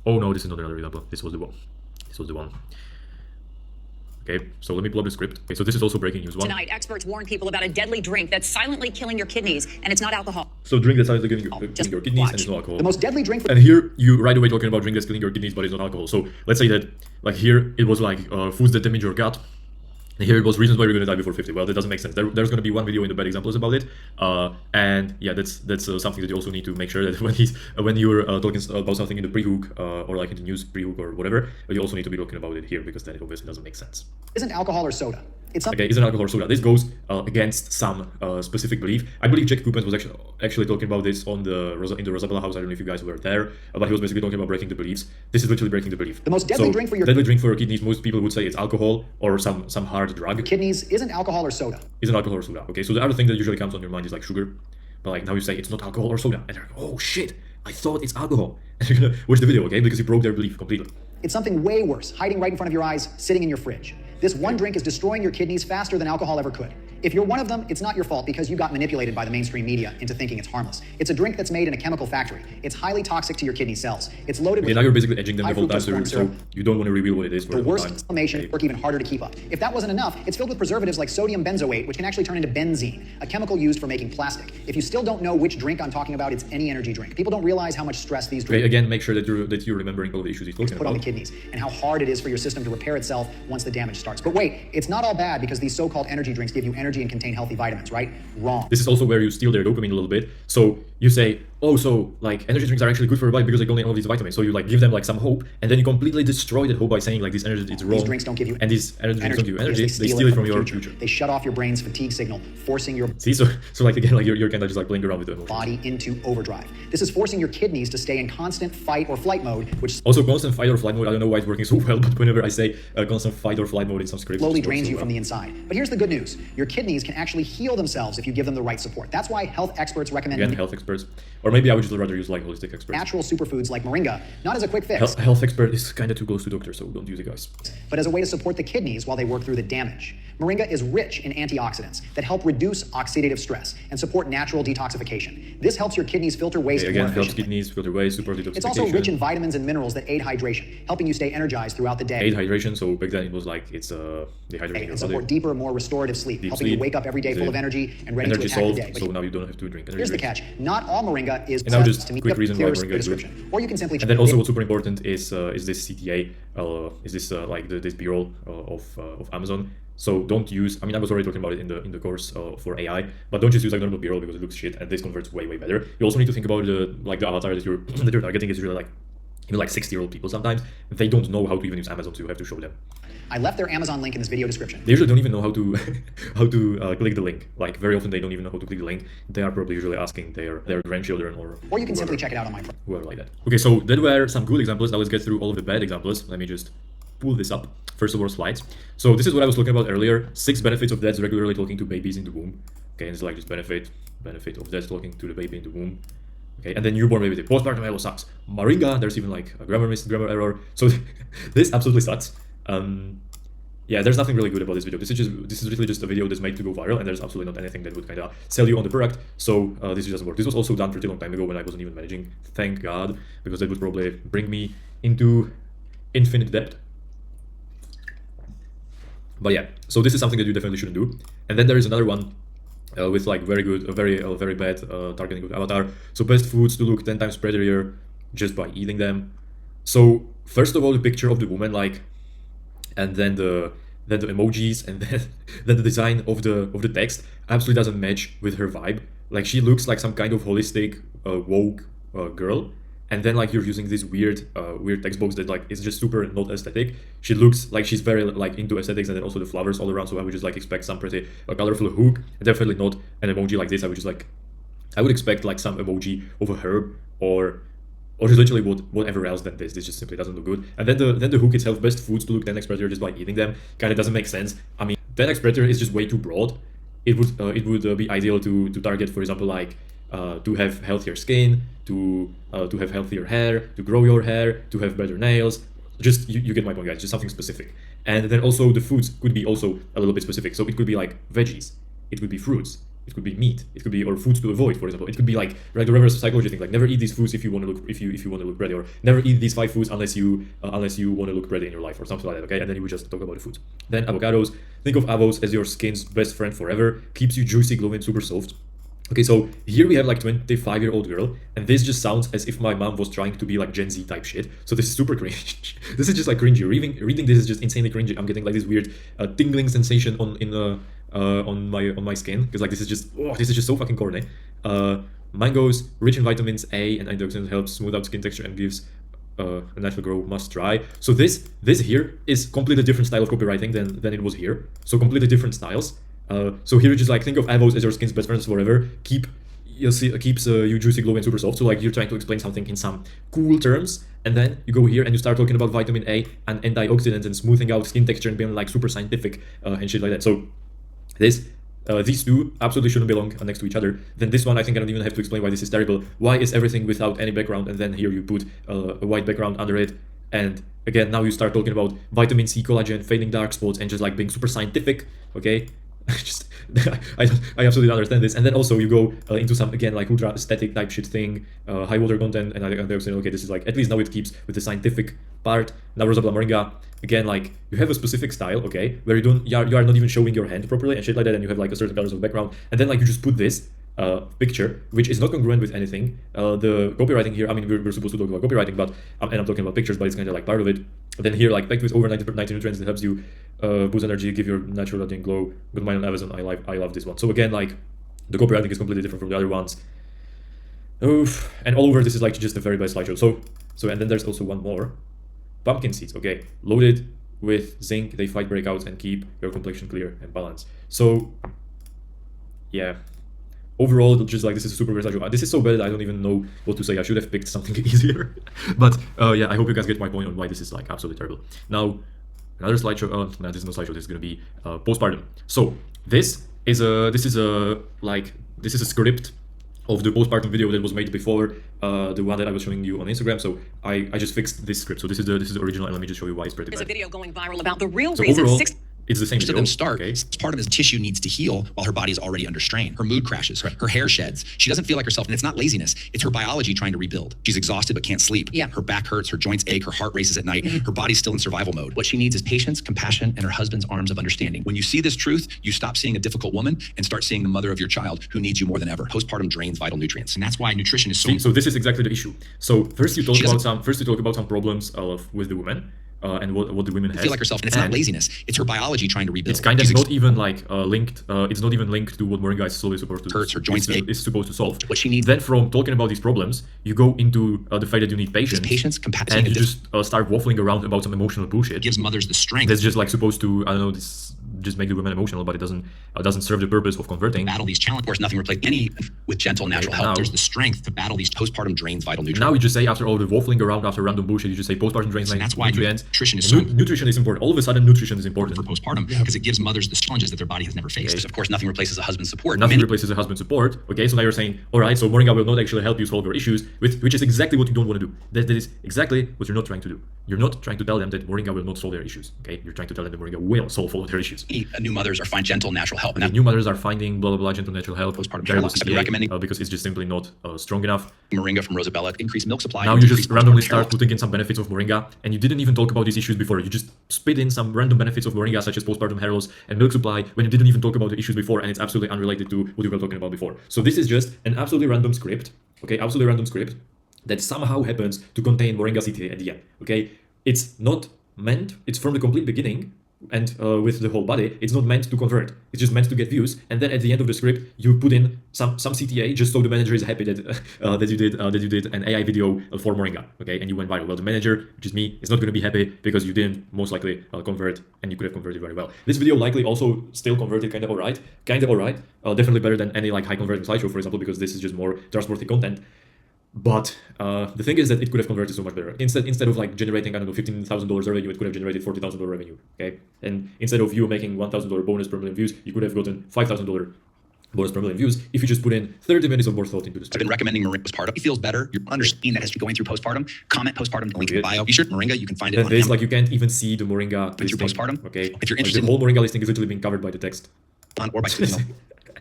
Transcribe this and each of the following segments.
Oh no, this is not another example. This was the one. This was the one. Okay, so let me pull up the script. Okay, so this is also breaking news one. Tonight, experts warn people about a deadly drink that's silently killing your kidneys, and it's not alcohol. So drink that's silently killing your kidneys, watch. and it's not alcohol. The most deadly drink. And here you right away talking about drink that's killing your kidneys, but it's not alcohol. So let's say that like here it was like foods that damage your gut. And here it was reasons why we're gonna die before 50. Well, that doesn't make sense. There's gonna be one video in the bad examples about it, and yeah, that's something that you also need to make sure that when you're talking about something in the pre-hook or like in the news pre-hook or whatever, you also need to be talking about it here because then it obviously doesn't make sense. Isn't alcohol or soda. It's okay, isn't alcohol or soda. This goes against some specific belief. I believe Jack Coopens was actually talking about this in the Rosabella house. I don't know if you guys were there, but he was basically talking about breaking the beliefs. This is literally breaking the belief. The most deadly drink for your kidneys. Most people would say it's alcohol or some hard drug. Kidneys isn't alcohal or soda. Isn't alcohol or soda. Okay, so the other thing that usually comes on your mind is like sugar, but like now you say it's not alcohol or soda, and they're like, oh shit, I thought it's alcohol. And you're gonna watch the video, okay, because you broke their belief completely. It's something way worse, hiding right in front of your eyes, sitting in your fridge. This one drink is destroying your kidneys faster than alcohol ever could. If you're one of them, it's not your fault because you got manipulated by the mainstream media into thinking it's harmless. It's a drink that's made in a chemical factory. It's highly toxic to your kidney cells. It's loaded with... now you're basically edging them the whole time, so you don't want to reveal what it is for the worst inflammation, work even harder to keep up. If that wasn't enough, it's filled with preservatives like sodium benzoate, which can actually turn into benzene, a chemical used for making plastic. If you still don't know which drink I'm talking about, it's any energy drink. People don't realize how much stress these drinks... Okay, again, make sure that you're remembering all the issues he's talking about. Put on the kidneys, and how hard it is for your system to repair itself once the damage starts. But wait, it's not all bad because these so-called energy drinks give you energy and contain healthy vitamins, right? Wrong. This is also where you steal their dopamine a little bit. So you say, oh, so like energy drinks are actually good for your body because they contain all these vitamins. So you like give them like some hope, and then you completely destroy that hope by saying like this energy is wrong. These drinks don't give you and these energy drinks don't give you energy. They steal it from your future. They shut off your brain's fatigue signal, forcing your so like again, like you're kind of just like playing around with the body into overdrive. This is forcing your kidneys to stay in constant fight or flight mode, which also constant fight or flight mode. I don't know why it's working so well, but whenever I say constant fight or flight mode in some scripts, slowly drains you from the inside. But here's the good news: your kidneys can actually heal themselves if you give them the right support. That's why health experts recommend health experts, or maybe I would just rather use like holistic experts. Natural superfoods like moringa, not as a quick fix. Health expert is kind of too close to doctor, so don't use it, guys. But as a way to support the kidneys while they work through the damage. Moringa is rich in antioxidants that help reduce oxidative stress and support natural detoxification. This helps your kidneys filter waste more efficiently. Helps kidneys filter waste, support detoxification. It's also rich in vitamins and minerals that aid hydration, helping you stay energized throughout the day. Aid hydration, so back then it was like it's dehydrating and support deeper, more restorative sleep, helping you wake up every day full of energy and ready to attack the day. So now you don't have to drink energy. Here's the catch: not all moringa is. And now just to meet quick the reason why moringa is good. Or you can simply. And then also what's super important is this CTA, is this like this B-roll of Amazon. So don't use, I mean, I was already talking about it in the course for AI, but don't just use like normal B-roll because it looks shit and this converts way better. You also need to think about the avatar that you're targeting is really like even like 60-year-old people sometimes. They don't know how to even use Amazon, so you have to show them. I left their Amazon link in this video description. They usually don't even know how to click the link. Like very often they don't even know how to click the link. They are probably usually asking their grandchildren or you can simply check it out on my whoever like that. Okay, so that were some good examples. Now let's get through all of the bad examples. Let me just pull this up. First of all, slides. So this is what I was talking about earlier. 6 benefits of dads regularly talking to babies in the womb. Okay, and it's like this benefit of dads talking to the baby in the womb. Okay, and then newborn baby. Postpartum hell sucks. Moringa, there's even like a grammar error. So this absolutely sucks. Yeah, there's nothing really good about this video. This is literally just a video that's made to go viral, and there's absolutely not anything that would kind of sell you on the product. So this doesn't work. This was also done pretty long time ago when I wasn't even managing. Thank God, because that would probably bring me into infinite debt. But yeah, so this is something that you definitely shouldn't do. And then there is another one with like very good, very bad targeting of avatar. So best foods to look 10 times prettier just by eating them. So first of all, the picture of the woman, like, and then the emojis, and then the design of the text absolutely doesn't match with her vibe. Like she looks like some kind of holistic woke girl. And then like you're using this weird text box that like is just super not aesthetic. She looks like she's very like into aesthetics, and then also the flowers all around. So I would just like expect some pretty colorful hook. Definitely not an emoji like this. I would expect like some emoji of a herb or just literally whatever else than this. This just simply doesn't look good. And then the hook itself, best foods to look 10x prettier just by eating them, kind of doesn't make sense. I mean, 10x prettier is just way too broad. It would be ideal to target, for example, like to have healthier skin, to have healthier hair, to grow your hair, to have better nails. Just you get my point, guys. Just something specific. And then also the foods could be also a little bit specific. So it could be like veggies, it could be fruits, It could be meat. It could be, or foods to avoid, for example. It could be like the reverse psychology thing, like never eat these foods if you want to look if you want to look pretty, or never eat these 5 foods unless you want to look pretty in your life, or something like that. Okay, and then you would just talk about the foods. Then avocados. Think of avos as your skin's best friend forever. Keeps you juicy, glowing, super soft. Okay, so here we have like 25-year-old girl, and this just sounds as if my mom was trying to be like Gen Z type shit. So this is super cringe. This is just like cringy. Reading this is just insanely cringy. I'm getting like this weird tingling sensation on my skin, because like this is just so fucking corny. Mangoes, rich in vitamins A and antioxidants, helps smooth out skin texture and gives a natural glow. Must try. So this here is completely different style of copywriting than it was here. So completely different styles. So here you just like think of avos as your skin's best friends forever. Keeps you juicy, glowing, super soft. So like you're trying to explain something in some cool terms, and then you go here and you start talking about vitamin A and antioxidants and smoothing out skin texture and being like super scientific and shit like that. So these two absolutely shouldn't belong next to each other. Then this one, I think I don't even have to explain why this is terrible. Why is everything without any background, and then here you put a white background under it, and again now you start talking about vitamin C, collagen, fading dark spots, and just like being super scientific. Okay. I absolutely don't understand this. And then also you go into some, again, like ultra aesthetic type shit thing, high water content, and I saying, okay, this is like, at least now it keeps with the scientific part. Now Rosabella Moringa, again, like you have a specific style, okay, where you are not even showing your hand properly and shit like that, and you have like a certain colors of background, and then like you just put this picture, which is not congruent with anything. The copywriting here, I mean, we're supposed to talk about copywriting, but and I'm talking about pictures, but it's kind of like part of it. And then here, like packed with over 90 nutrients that helps you boost energy, give your natural radiant glow. Good mine on Amazon. I love this one. So again, like the copywriting is completely different from the other ones. Oof. And all over, this is like just the very best slideshow. So and then there's also one more. Pumpkin seeds. Okay, loaded with zinc, they fight breakouts and keep your complexion clear and balanced. So yeah. Overall, just like this is a super great slideshow. This is so bad I don't even know what to say. I should have picked something easier. But yeah, I hope you guys get my point on why this is like absolutely terrible. Now, another slideshow. No, this is no slideshow. This is gonna be postpartum. So this is a script of the postpartum video that was made before the one that I was showing you on Instagram. So I just fixed this script. So this is the original, and let me just show you why it's pretty bad. There's a video going viral about the real So reason overall, it's the same To video. them start, Okay. part of his tissue needs to heal while her body is already under strain. Her mood crashes, her hair sheds. She doesn't feel like herself, and it's not laziness. It's her biology trying to rebuild. She's exhausted but can't sleep. Yeah. Her back hurts, her joints ache, her heart races at night. Her body's still in survival mode. What she needs is patience, compassion, and her husband's arms of understanding. When you see this truth, you stop seeing a difficult woman and start seeing the mother of your child who needs you more than ever. Postpartum drains vital nutrients, and that's why nutrition is so So this is exactly the issue. So first you talk about some problems with the women. And what the women have. feel like herself, and it's not laziness. It's her biology trying to rebuild. It's kind of not even like linked. It's not even linked to what Moringa is slowly supposed to. Hurts her joints. It's supposed to solve. What she needs. Then from talking about these problems, you go into the fact that you need patience, compassion, and you just start waffling around about some emotional bullshit. gives mothers the strength. That's just like supposed to, I don't know, just make the women emotional, but it doesn't serve the purpose of converting. Battle these challenges. Of course, nothing replaces any with gentle natural now- help. There's the strength to battle these postpartum drains vital nutrients. Now you just say, after all the waffling around after random bullshit, you just say postpartum drains And that's why nutrients. nutrition is And so nutrition is important. All of a sudden, nutrition is important. for postpartum because it gives mothers the challenges that their body has never faced. Of course, nothing replaces a husband's support. Nothing replaces a husband's support. Okay, so now you're saying, all right, so Moringa will not actually help you solve your issues, which is exactly what you don't want to do. That is exactly what you're not trying to do. You're not trying to tell them that Moringa will not solve their issues. Okay, you're trying to tell them that Moringa will solve all of their issues. New mothers are find gentle natural help. And New mothers are finding blah blah blah gentle natural health. Postpartum Variable I've been CTA, recommending because it's just simply not strong enough. Moringa from Rosabella, increased milk supply. Now and you decreased just randomly postpartum start hair putting in some benefits of Moringa, and you didn't even talk about these issues before. You just spit in some random benefits of Moringa, such as postpartum hair loss and milk supply, when you didn't even talk about the issues before, and it's absolutely unrelated to what you were talking about before. So this is just an absolutely random script, okay, absolutely random script that somehow happens to contain Moringa CTA at the end, okay? It's not meant, it's from the complete beginning, and with the whole body, it's not meant to convert. It's just meant to get views, and then at the end of the script, you put in some CTA just so the manager is happy that that you did an AI video for Moringa, okay, and you went viral. Well, the manager, which is me, is not going to be happy because you didn't most likely convert, and you could have converted very well. This video likely also still converted kind of alright, definitely better than any like high converting slideshow, for example, because this is just more trustworthy content. But the thing is that it could have converted so much better. Instead of like generating, I don't know, $15,000 revenue, it could have generated $40,000 revenue. Okay, and instead of you making $1,000 bonus per million views, you could have gotten $5,000 bonus per million views if you just put in 30 minutes of more thought into this. I've been recommending Moringa postpartum. It feels better. You understand that as you're going through postpartum. Comment postpartum, the link in the bio. Be sure Moringa, you can find it And on this, like, you can't even see the Moringa through listing. postpartum. Okay, If you're like, interested the whole Moringa listing is literally being covered by the text. or by clicking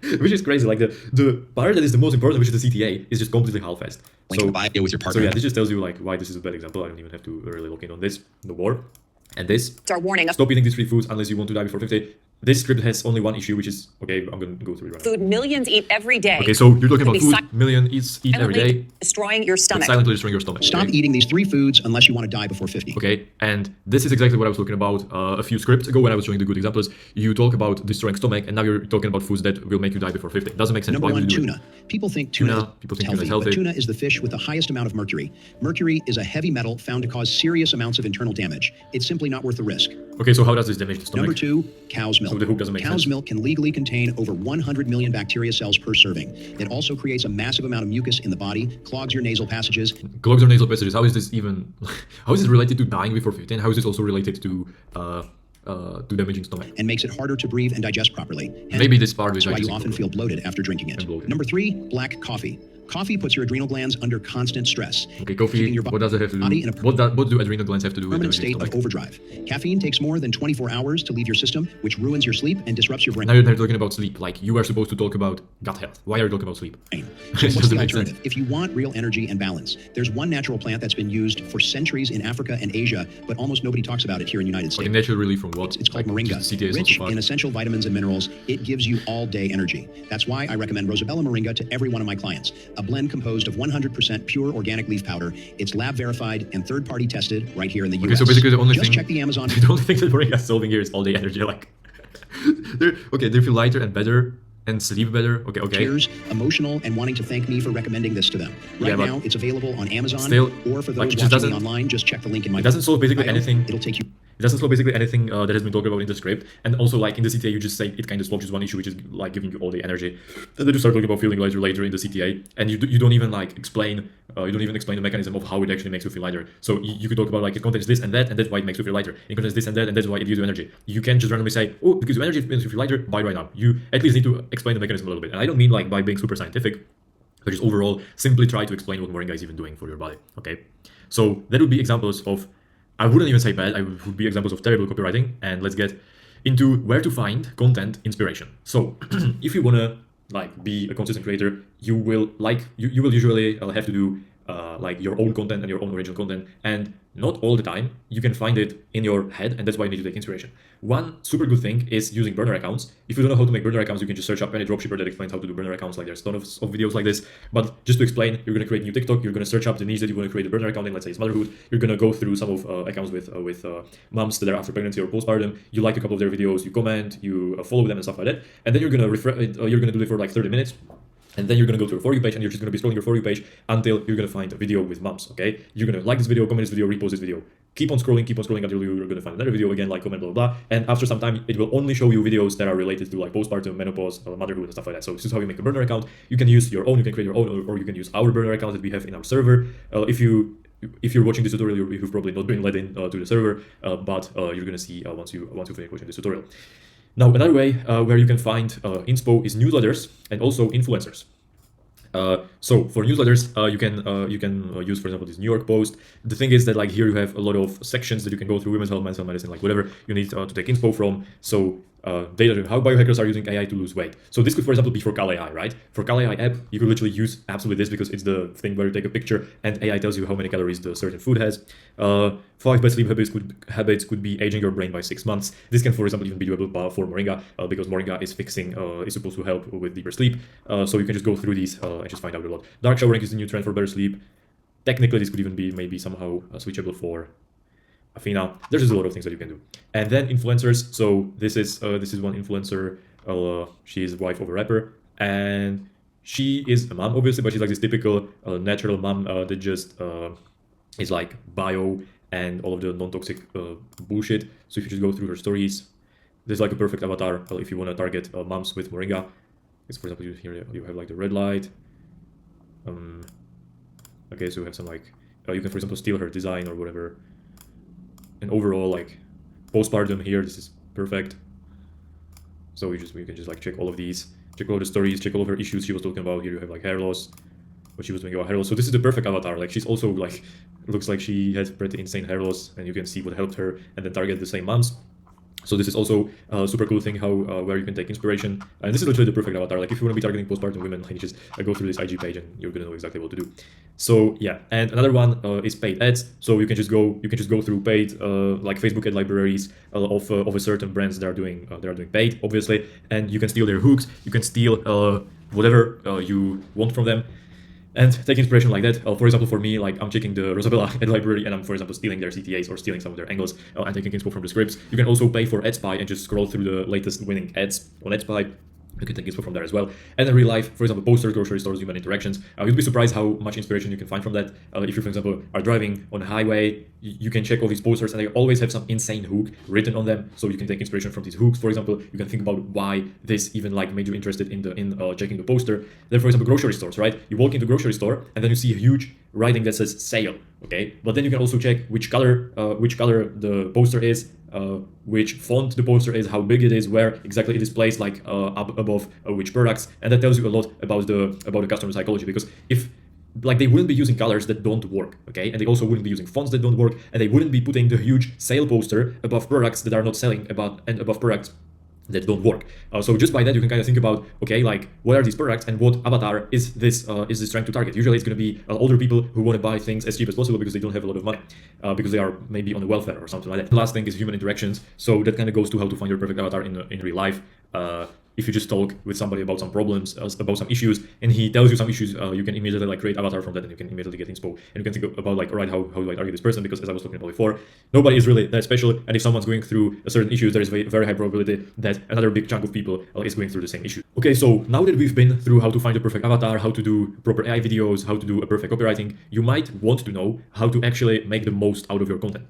which is crazy. Like the part that is the most important, which is the CTA, is just completely half-assed. Link in the bio with your partner. So yeah, this just tells you like why this is a bad example. I don't even have to really look in on this. The war. And this, It's our warning. stop eating these free foods unless you want to die before 50. This script has only one issue, which is, okay, I'm going to go through it right now. Food millions eat every day. Okay, so you're talking about Could be food million eat every day. Destroying your It's stomach. silently destroying your stomach. Stop okay? eating these 3 foods unless you want to die before 50. Okay, and this is exactly what I was talking about a few scripts ago when I was showing the good examples. You talk about destroying stomach, and now you're talking about foods that will make you die before 50. It doesn't make sense. Number Why would one, you do it? tuna. People think tuna is healthy, but tuna is the fish with the highest amount of mercury. Mercury is a heavy metal found to cause serious amounts of internal damage. It's simply not worth the risk. Okay, so how does this damage the stomach? Number 2, cow's milk. So the hook doesn't make Cow's sense. milk can legally contain over 100 million bacteria cells per serving. It also creates a massive amount of mucus in the body, clogs your nasal passages. Clogs your nasal passages. How is this even? How is it related to dying before 50? And how is this also related to damaging stomach? And makes it harder to breathe and digest properly. Hence, Maybe this part that's is why you often feel bloated after drinking it. Number 3, black coffee. Coffee puts your adrenal glands under constant stress. Okay, coffee. Keeping your What does it have to body do? in a What do adrenal glands have to do with permanent damaging state of stomach? overdrive. Caffeine takes more than 24 hours to leave your system, which ruins your sleep and disrupts your brain. Now you're talking about sleep. Like you are supposed to talk about gut health. Why are you talking about sleep? So It what's the doesn't make sense. alternative? If you want real energy and balance, there's one natural plant that's been used for centuries in Africa and Asia, but almost nobody talks about it here in the United Like States. a natural relief from what? It's called like, moringa. just CTA is Rich also in fine. essential vitamins and minerals, it gives you all-day energy. That's why I recommend Rosabella Moringa to every one of my clients. A blend composed of 100% pure organic leaf powder. It's lab verified and third-party tested right here in the Okay, US. so basically the only Just thing check the Amazon. the only thing that moringa is solving here is all day energy. Like, they feel lighter and better and sleep better. Okay. Tears, emotional, and wanting to thank me for recommending this to them. Right Yeah, but now, it's available on Amazon, still, or for like, those it just watching me doesn't- online, just check the link in my It doesn't solve basically bio. anything. It'll take you. It doesn't solve basically anything that has been talked about in the script. And also, like in the CTA, you just say it kind of solves just one issue, which is like giving you all the energy. And then you start talking about feeling lighter later in the CTA, and you don't even like explain. You don't even explain the mechanism of how it actually makes you feel lighter. So you could talk about like it contains this and that's why it makes you feel lighter. It contains this and that's why it gives you energy. You can't just randomly say, oh, it gives you energy, it makes you feel lighter. Buy right now. You at least need to explain the mechanism a little bit. And I don't mean like by being super scientific, but just overall simply try to explain what moringa is even doing for your body. Okay, so that would be examples of. I wouldn't even say bad, I would be examples of terrible copywriting, and let's get into where to find content inspiration. So if you wanna like be a consistent creator, you will usually have to do like your own content and your own original content, and not all the time you can find it in your head, and that's why you need to take inspiration. One super good thing is using burner accounts. If you don't know how to make burner accounts, you can just search up any dropshipper that explains how to do burner accounts. Like there's tons of videos like this. But just to explain, you're gonna create a new TikTok, you're gonna search up the niche that you want to create a burner account in, let's say it's motherhood. You're gonna go through some of accounts with moms that are after pregnancy or postpartum. You like a couple of their videos, you comment, you follow them and stuff like that, and then you're gonna you're gonna do it for like 30 minutes. And then you're going to go to your For You page, and you're just going to be scrolling your For You page until you're going to find a video with moms, okay? You're going to like this video, comment this video, repost this video. Keep on scrolling until you're going to find another video again, like, comment, blah, blah, blah. And after some time, it will only show you videos that are related to like postpartum, menopause, motherhood, and stuff like that. So this is how you make a burner account. You can use your own, you can create your own, or you can use our burner account that we have in our server. If you're watching this tutorial, you've probably not been let in to the server, but you're going to see once you finish watching this tutorial. Now, another way where you can find inspo is newsletters and also influencers. So for newsletters, you can use, for example, this New York Post. The thing is that like here you have a lot of sections that you can go through: women's health, men's health, medicine, like whatever you need to take inspo from. So data, how biohackers are using AI to lose weight. So this could, for example, be for Cal AI, right? For Cal AI app, you could literally use absolutely this because it's the thing where you take a picture and AI tells you how many calories the certain food has. 5 best sleep habits could be aging your brain by 6 months. This can, for example, even be doable for moringa because moringa is supposed to help with deeper sleep. So you can just go through these and just find out a lot. Dark showering is the new trend for better sleep. Technically, this could even be maybe somehow switchable for Athena. There's just a lot of things that you can do. And then influencers. So this is one influencer. She is wife of a rapper, and she is a mom, obviously, but she's like this typical natural mom that just is like bio and all of the non-toxic bullshit. So if you just go through her stories, there's like a perfect avatar if you want to target moms with moringa. It's, for example, here you have like the red light. Okay, so you have some like you can, for example, steal her design or whatever. And overall, like postpartum here, this is perfect. So you can just like check all of these, check all the stories, check all of her issues she was talking about. Here you have like hair loss, what she was doing about hair loss. So this is the perfect avatar. Like she's also like looks like she has pretty insane hair loss, and you can see what helped her, and then target the same moms. So this is also a super cool thing how where you can take inspiration, and this is literally the perfect avatar. Like if you want to be targeting postpartum women, like just go through this IG page and you're gonna know exactly what to do. So yeah, and another one is paid ads. So you can just go through paid like Facebook ad libraries of a certain brands that are doing paid, obviously, and you can steal their hooks. You can steal whatever you want from them, and take inspiration like that. For example, for me, like I'm checking the Rosabella ad library and I'm, for example, stealing their CTAs or stealing some of their angles and taking inspo from the scripts. You can also pay for AdSpy and just scroll through the latest winning ads on AdSpy. You can take inspo from there as well. And in real life, for example, posters, grocery stores, human interactions. You'd be surprised how much inspiration you can find from that. If you, for example, are driving on a highway, you can check all these posters and they always have some insane hook written on them. So you can take inspiration from these hooks. For example, you can think about why this even like made you interested in checking the poster. Then, for example, grocery stores, right? You walk into a grocery store and then you see a huge writing that says sale, okay? But then you can also check which color the poster is, which font the poster is, how big it is, where exactly it is placed, like up above which products, and that tells you a lot about the customer psychology. Because if like they wouldn't be using colors that don't work, okay, and they also wouldn't be using fonts that don't work, and they wouldn't be putting the huge sale poster above products that are not selling and above products that don't work. So just by that you can kind of think about, okay, like what are these products and what avatar is this trying to target. Usually it's going to be older people who want to buy things as cheap as possible because they don't have a lot of money, because they are maybe on the welfare or something like that. The last thing is human interactions. So that kind of goes to how to find your perfect avatar in real life. If you just talk with somebody about some problems, about some issues, and he tells you some issues, you can immediately like create avatar from that, and you can immediately get inspo. And you can think about like, all right, how do I target this person? Because as I was talking about before, nobody is really that special. And if someone's going through a certain issue, there is a very high probability that another big chunk of people is going through the same issue. Okay, so now that we've been through how to find a perfect avatar, how to do proper AI videos, how to do a perfect copywriting, you might want to know how to actually make the most out of your content.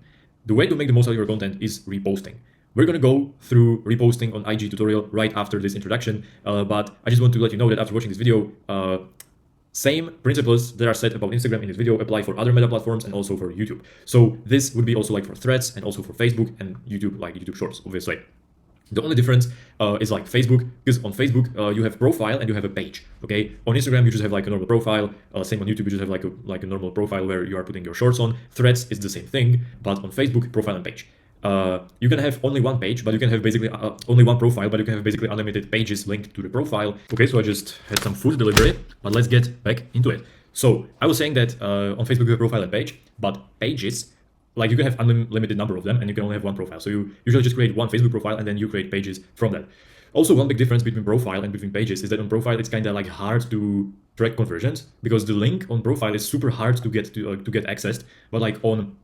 The way to make the most out of your content is reposting. We're going to go through reposting on IG tutorial right after this introduction, but I just want to let you know that after watching this video, same principles that are said about Instagram in this video apply for other meta platforms and also for YouTube. So this would be also like for Threads and also for Facebook and YouTube, like YouTube Shorts, obviously. The only difference is like Facebook, because on Facebook you have profile and you have a page. Okay, on Instagram you just have like a normal profile. Same on YouTube, you just have like a normal profile where you are putting your shorts on. Threads is the same thing, but on Facebook, profile and page. You can have only one page, but you can have basically only one profile, but you can have basically unlimited pages linked to the profile. Okay, so I just had some food delivery, but let's get back into it. So I was saying that on Facebook you have profile and page, but pages, like you can have unlimited number of them and you can only have one profile. So you usually just create one Facebook profile and then you create pages from that. Also, one big difference between profile and between pages is that on profile it's kind of like hard to track conversions because the link on profile is super hard to get accessed, but like on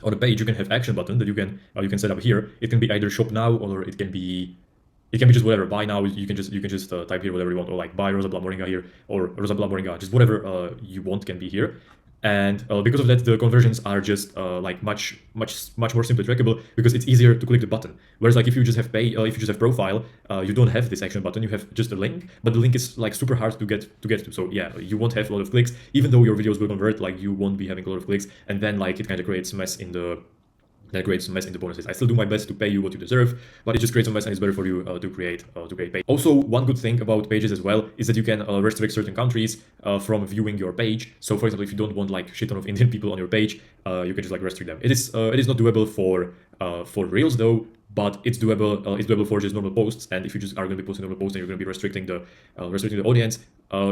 a page you can have action button that you can set up here. It can be either shop now or it can be just whatever. Buy now. You can just type here whatever you want, or like buy Rosabella Moringa here, or Rosabella Moringa, just whatever you want can be here. And because of that, the conversions are just like much more simply trackable because it's easier to click the button. Whereas like if you just have profile, you don't have this action button. You have just a link, but the link is like super hard to get to. So yeah, you won't have a lot of clicks, even though your videos will convert. Like you won't be having a lot of clicks, and then like it kind of creates a mess in the bonuses. I still do my best to pay you what you deserve, but it just creates a mess and it's better for you to create page. Also, one good thing about pages as well is that you can restrict certain countries from viewing your page. So for example, if you don't want like shit ton of Indian people on your page, you can just like restrict them. It is not doable for Reels though, but it's doable. It's doable for just normal posts. And if you just are going to be posting normal posts and you're going to be restricting the audience,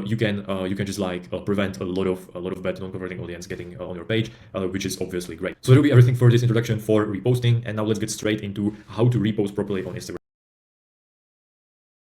you can just like prevent a lot of bad non-converting audience getting on your page, which is obviously great. So that'll be everything for this introduction for reposting. And now let's get straight into how to repost properly on Instagram.